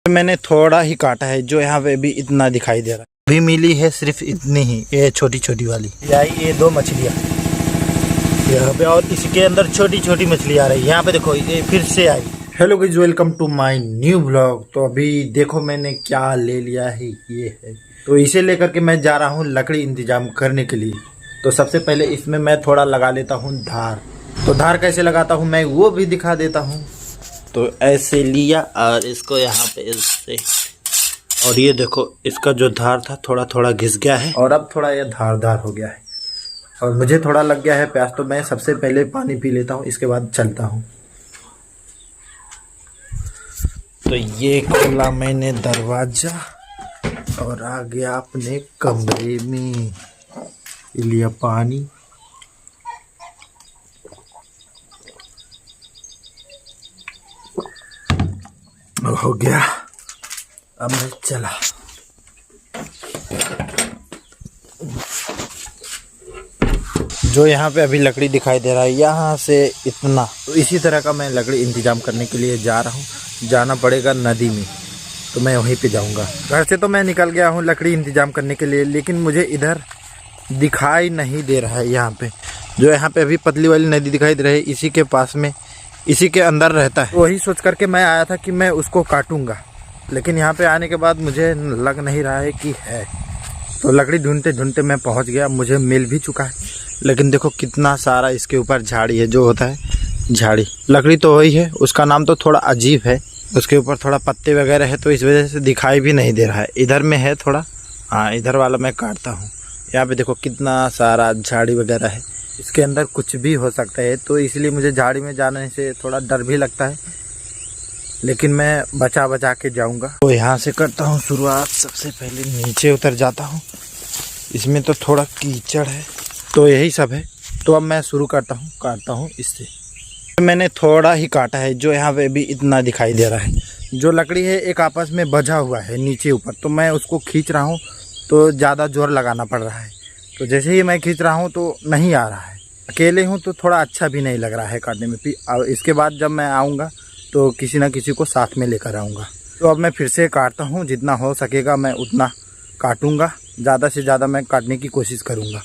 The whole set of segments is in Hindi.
मैंने थोड़ा ही काटा है, जो यहाँ पे भी इतना दिखाई दे रहा है। अभी मिली है सिर्फ इतनी ही, ये छोटी छोटी वाली ये 2 मछलियाँ यहाँ पे, और इसके अंदर छोटी छोटी मछली आ रही है। यहाँ पे देखो ये फिर से आई। Hello guys, welcome to my new blog. तो अभी देखो मैंने क्या ले लिया है, ये है। तो इसे लेकर के मैं जा रहा हूँ लकड़ी इंतजाम करने के लिए। तो सबसे पहले इसमें मैं थोड़ा लगा लेता हूँ धार। तो धार कैसे लगाता हूँ मैं वो भी दिखा देता हूँ। तो ऐसे लिया और इसको यहाँ पे इससे, और ये देखो इसका जो धार था थोड़ा थोड़ा घिस गया है और अब थोड़ा ये धारदार हो गया है। और मुझे थोड़ा लग गया है प्यास, तो मैं सबसे पहले पानी पी लेता हूँ, इसके बाद चलता हूँ। तो ये खोला मैंने दरवाजा और आ गया अपने कमरे में, लिया पानी। हो गया, अब मैं चला। जो यहाँ पे अभी लकड़ी दिखाई दे रहा है यहाँ से इतना, तो इसी तरह का मैं लकड़ी इंतजाम करने के लिए जा रहा हूँ। जाना पड़ेगा नदी में, तो मैं वहीं पे जाऊँगा। घर से तो मैं निकल गया हूँ लकड़ी इंतजाम करने के लिए, लेकिन मुझे इधर दिखाई नहीं दे रहा है। यहाँ पे जो यहाँ पे अभी पतली वाली नदी दिखाई दे रही है, इसी के पास में, इसी के अंदर रहता है। वही सोच करके मैं आया था कि मैं उसको काटूंगा, लेकिन यहाँ पे आने के बाद मुझे लग नहीं रहा है कि है। तो लकड़ी ढूंढते ढूंढते मैं पहुँच गया, मुझे मिल भी चुका है। लेकिन देखो कितना सारा इसके ऊपर झाड़ी है, जो होता है झाड़ी। लकड़ी तो वही है, उसका नाम तो थोड़ा अजीब है। उसके ऊपर थोड़ा पत्ते वगैरह है, तो इस वजह से दिखाई भी नहीं दे रहा है। इधर में है थोड़ा, हाँ इधर वाला मैं काटता हूँ। यहाँ पे देखो कितना सारा झाड़ी वगैरह है, इसके अंदर कुछ भी हो सकता है। तो इसलिए मुझे झाड़ी में जाने से थोड़ा डर भी लगता है, लेकिन मैं बचा बचा के जाऊंगा। तो यहाँ से करता हूँ शुरुआत। सबसे पहले नीचे उतर जाता हूँ, इसमें तो थोड़ा कीचड़ है। तो यही सब है। तो अब मैं शुरू करता हूँ, काटता हूँ इससे। मैंने थोड़ा ही काटा है, जो यहाँ पे भी इतना दिखाई दे रहा है। जो लकड़ी है एक आपस में बझा हुआ है नीचे ऊपर, तो मैं उसको खींच रहा हूँ, तो ज़्यादा जोर लगाना पड़ रहा है। तो जैसे ही मैं खींच रहा हूँ तो नहीं आ रहा है। अकेले हूँ तो थोड़ा अच्छा भी नहीं लग रहा है काटने में। फिर इसके बाद जब मैं आऊँगा तो किसी न किसी को साथ में लेकर आऊँगा। तो अब मैं फिर से काटता हूँ, जितना हो सकेगा मैं उतना काटूँगा। ज़्यादा से ज़्यादा मैं काटने की कोशिश करूँगा।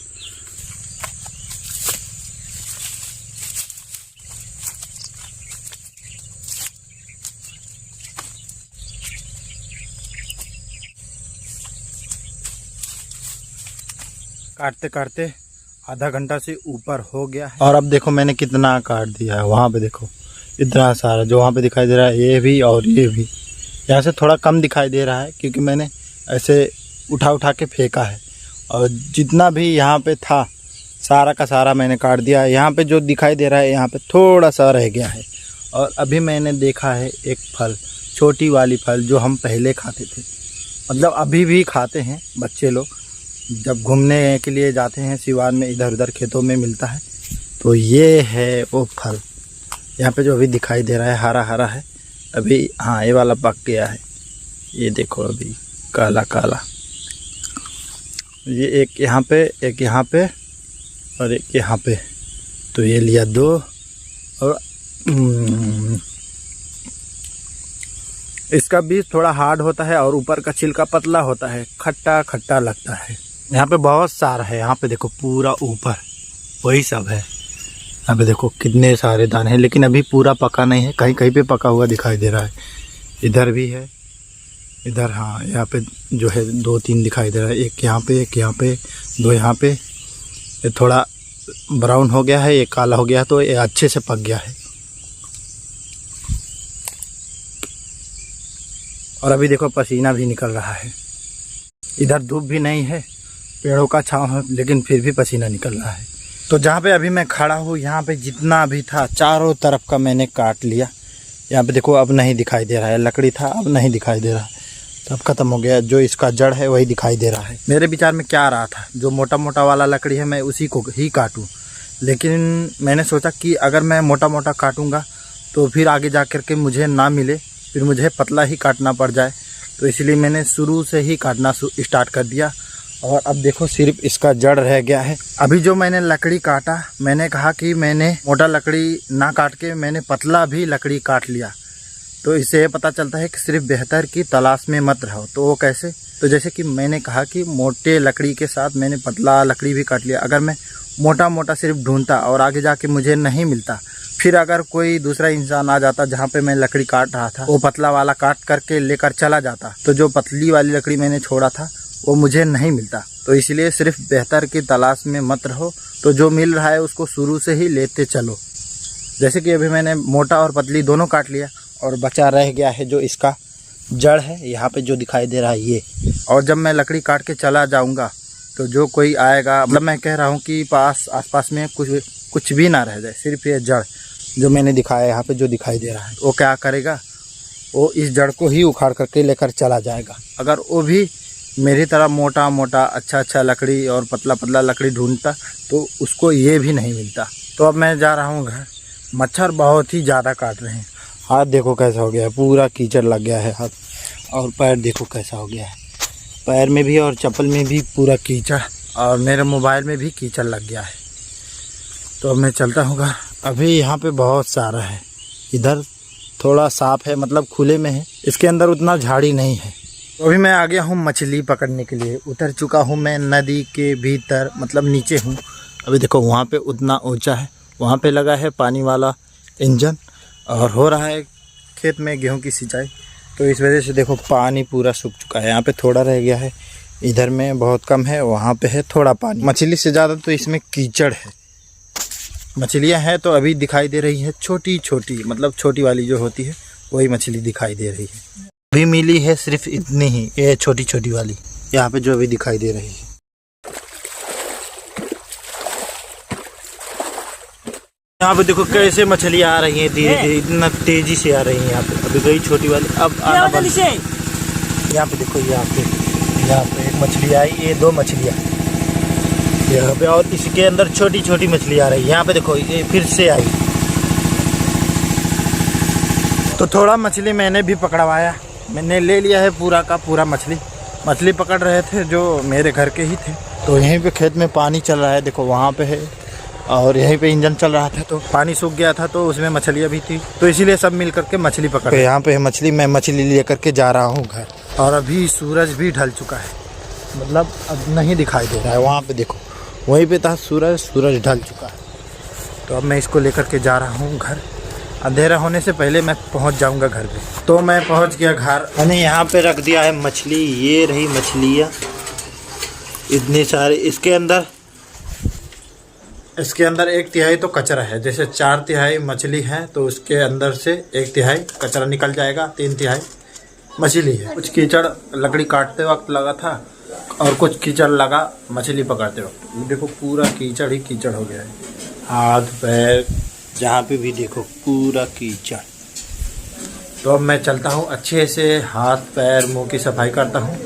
काटते काटते आधा घंटा से ऊपर हो गया है, और अब देखो मैंने कितना काट दिया है। वहाँ पे देखो इतना सारा, जो वहाँ पे दिखाई दे रहा है ये भी और ये भी। यहाँ से थोड़ा कम दिखाई दे रहा है क्योंकि मैंने ऐसे उठा उठा के फेंका है, और जितना भी यहाँ पे था सारा का सारा मैंने काट दिया है। यहाँ पे जो दिखाई दे रहा है यहाँ पे थोड़ा सा रह गया है। और अभी मैंने देखा है एक फल, छोटी वाली फल, जो हम पहले खाते थे, मतलब अभी भी खाते हैं बच्चे लोग जब घूमने के लिए जाते हैं सिवान में, इधर उधर खेतों में मिलता है। तो ये है वो फल, यहाँ पे जो अभी दिखाई दे रहा है हरा हरा है अभी। हाँ ये वाला पक गया है, ये देखो अभी काला काला। ये एक यहाँ पे, एक यहाँ पे और एक यहाँ पे। तो ये लिया 2, और इसका बीज थोड़ा हार्ड होता है और ऊपर का छिलका पतला होता है, खट्टा खट्टा लगता है। यहाँ पे बहुत सारा है, यहाँ पे देखो पूरा ऊपर वही सब है। यहाँ पे देखो कितने सारे दाने हैं, लेकिन अभी पूरा पका नहीं है, कहीं कहीं पे पका हुआ दिखाई दे रहा है। इधर भी है, इधर हाँ यहाँ पे जो है 2-3 दिखाई दे रहा है। एक यहाँ पे, एक यहाँ पे, 2 यहाँ पे। ये थोड़ा ब्राउन हो गया है, ये काला हो गया, तो ये अच्छे से पक गया है। और अभी देखो पसीना भी निकल रहा है। इधर धूप भी नहीं है, पेड़ों का छांव है, लेकिन फिर भी पसीना निकल रहा है। तो जहाँ पे अभी मैं खड़ा हूँ यहाँ पे जितना भी था चारों तरफ का मैंने काट लिया। यहाँ पे देखो अब नहीं दिखाई दे रहा है, लकड़ी था अब नहीं दिखाई दे रहा है, सब खत्म हो गया। जो इसका जड़ है वही दिखाई दे रहा है। मेरे विचार में क्या आ रहा था, जो मोटा मोटा वाला लकड़ी है मैं उसी को ही काटूँ, लेकिन मैंने सोचा कि अगर मैं मोटा मोटा काटूँगा तो फिर आगे जा कर के मुझे ना मिले, फिर मुझे पतला ही काटना पड़ जाए। तो इसलिए मैंने शुरू से ही काटना स्टार्ट कर दिया। और अब देखो सिर्फ इसका जड़ रह गया है। अभी जो मैंने लकड़ी काटा, मैंने कहा कि मैंने मोटा लकड़ी ना काट के मैंने पतला भी लकड़ी काट लिया। तो इससे ये पता चलता है कि सिर्फ बेहतर की तलाश में मत रहो। तो वो कैसे? तो जैसे कि मैंने कहा कि मोटे लकड़ी के साथ मैंने पतला लकड़ी भी काट लिया। अगर मैं मोटा मोटा सिर्फ ढूंढता और आगे जाके मुझे नहीं मिलता, फिर अगर कोई दूसरा इंसान आ जाता जहाँ पे मैं लकड़ी काट रहा था, वो पतला वाला काट करके लेकर चला जाता, तो जो पतली वाली लकड़ी मैंने छोड़ा था वो मुझे नहीं मिलता। तो इसलिए सिर्फ बेहतर की तलाश में मत रहो। तो जो मिल रहा है उसको शुरू से ही लेते चलो। जैसे कि अभी मैंने मोटा और पतली दोनों काट लिया और बचा रह गया है जो इसका जड़ है, यहाँ पे जो दिखाई दे रहा है ये। और जब मैं लकड़ी काट के चला जाऊँगा तो जो कोई आएगा, मतलब मैं कह रहा हूँ कि आसपास में कुछ भी ना रह जाए, सिर्फ ये जड़ जो मैंने दिखाया यहाँ पे जो दिखाई दे रहा है, वो क्या करेगा, वो इस जड़ को ही उखाड़ करके लेकर चला जाएगा। अगर वो भी मेरी तरह मोटा मोटा अच्छा लकड़ी और पतला पतला लकड़ी ढूंढता तो उसको ये भी नहीं मिलता। तो अब मैं जा रहा हूँ घर। मच्छर बहुत ही ज़्यादा काट रहे हैं। हाथ देखो कैसा हो गया है, पूरा कीचड़ लग गया है हाथ, और पैर देखो कैसा हो गया है, पैर में भी और चप्पल में भी पूरा कीचड़, और मेरे मोबाइल में भी कीचड़ लग गया है। तो अब मैं चलता हूँ घर। अभी यहाँ पे बहुत सारा है, इधर थोड़ा साफ है, मतलब खुले में है, इसके अंदर उतना झाड़ी नहीं है। तो अभी मैं आ गया हूँ मछली पकड़ने के लिए। उतर चुका हूँ मैं नदी के भीतर, मतलब नीचे हूँ। अभी देखो वहाँ पे उतना ऊंचा है, वहाँ पे लगा है पानी वाला इंजन और हो रहा है खेत में गेहूँ की सिंचाई। तो इस वजह से देखो पानी पूरा सूख चुका है। यहाँ पे थोड़ा रह गया है, इधर में बहुत कम है, वहाँ पे है थोड़ा पानी। मछली से ज़्यादा तो इसमें कीचड़ है। मछलियाँ हैं तो अभी दिखाई दे रही है छोटी छोटी, मतलब छोटी वाली जो होती है वही मछली दिखाई दे रही है। अभी मिली है सिर्फ इतनी ही, ये छोटी छोटी वाली यहाँ पे जो अभी दिखाई दे रही है। यहाँ पे देखो कैसे मछलियाँ आ रही हैं धीरे धीरे, इतना तेजी से आ रही हैं। यहाँ पे अभी गई छोटी वाली, अब आना बंद। यहाँ पे देखो, यहाँ पे एक मछली आई, ये दो मछलियाँ यहाँ पे, और इसके अंदर छोटी छोटी मछली आ रही है। यहाँ पे देखो ये फिर से आई। तो थोड़ा मछली मैंने भी पकड़वाया, मैंने ले लिया है पूरा का पूरा मछली पकड़ रहे थे जो मेरे घर के ही थे। तो यहीं पे खेत में पानी चल रहा है, देखो वहाँ पे है, और यहीं पे इंजन चल रहा था। तो पानी सूख गया था तो उसमें मछलियाँ भी थी, तो इसीलिए सब मिल करके मछली पकड़। यहाँ पे है मछली, मैं मछली ले करके जा रहा हूँ घर। और अभी सूरज भी ढल चुका है, मतलब अब नहीं दिखाई दे रहा है। वहाँ पे देखो वहीं पे था सूरज ढल चुका है। तो अब मैं इसको लेकर के जा रहा हूँ घर। अंधेरा होने से पहले मैं पहुँच जाऊँगा घर पे। तो मैं पहुँच गया घर। मैंने यहाँ पे रख दिया है मछली, ये रही मछलियाँ इतनी सारी। इसके अंदर 1/3 तो कचरा है, जैसे 4/3 मछली है तो उसके अंदर से 1/3 कचरा निकल जाएगा, 3/3 मछली है। कुछ कीचड़ लकड़ी काटते वक्त लगा था और कुछ कीचड़ लगा मछली पकड़ते वक्त। देखो पूरा कीचड़ ही कीचड़ हो गया है, हाथ पैर जहाँ पे भी देखो पूरा कीचड़। तो अब मैं चलता हूँ, अच्छे से हाथ पैर मुंह की सफाई करता हूँ।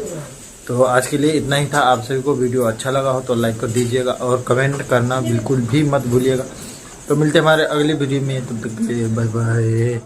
तो आज के लिए इतना ही था। आप सभी को वीडियो अच्छा लगा हो तो लाइक कर दीजिएगा और कमेंट करना बिल्कुल भी मत भूलिएगा। तो मिलते हैं हमारे अगली वीडियो में, तब तक के लिए बाय बाय।